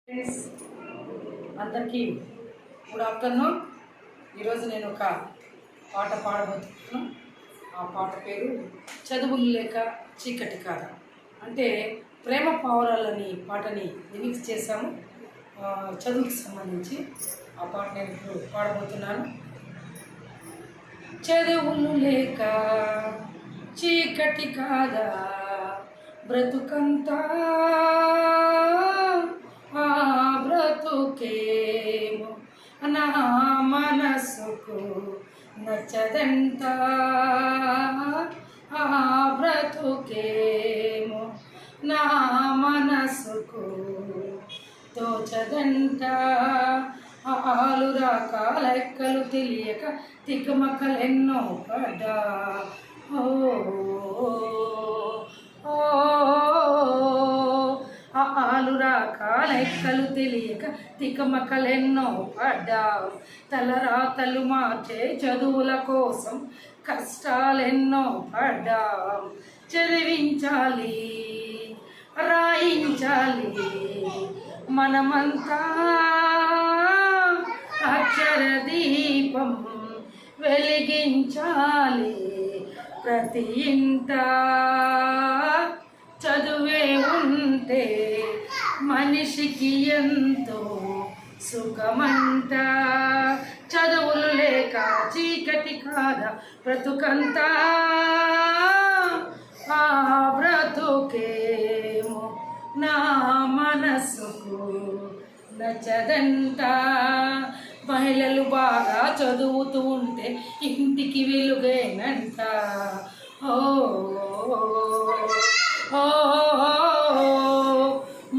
Friends అందరికీ good afternoon. ఈరోజు నేను ఒక పాట పాడబోతున్నాను. ఆ పాట పేరు చదువులు లేక చీకటి కాద. అంటే ప్రేమ పావురాలని పాటని రిమిక్స్ చేశాము. చదువుకి సంబంధించి ఆ పాట నేను ఇప్పుడు పాడబోతున్నాను. చదువులు లేక చీకటి కాదా బ్రతుకంతా, బ్రతుకేమో నా మనసుకు నచ్చదంట, బ్రతుకేమో నా మనసుకు తోచదంట. ఆలు రకాలెక్కలు తెలియక తికమకలెన్నో పడ్డా. ఆలు రకాలెక్కలు తెలియక తికమకలెన్నో పడ్డావు. తలరాతలు మార్చే చదువుల కోసం కష్టాలెన్నో పడ్డావు. చదివించాలి, రాయించాలి, మనమంతా అక్షర దీపం వెలిగించాలి. ప్రతి ఇంట చదువే ఉంటే మనిషికి ఎంతో సుఖమంట. చదువులు లేక చీకటి కాదా బ్రతుకంతా, బ్రతుకేమో నా మనసుకు నచ్చదంట. మహిళలు బాగా చదువుతూ ఉంటే ఇంటికి వెలుగేనంట.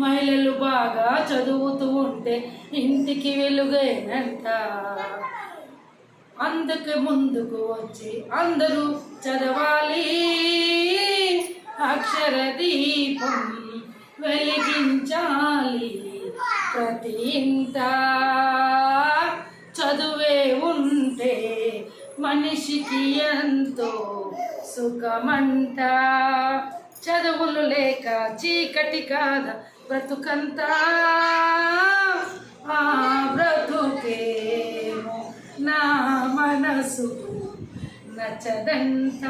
మహిళలు బాగా చదువుతూ ఉంటే ఇంటికి వెలుగేనంట. అందుకు ముందుకు వచ్చి అందరూ చదవాలి, అక్షర దీపం వెలిగించాలి. ప్రతి ఇంట చదువే ఉంటే మనిషికి ఎంతో సుఖమంట. చదువులు లేక చీకటి కాదా బ్రతుకంతా, బ్రతుకేమో నా మనసు నచ్చదంట.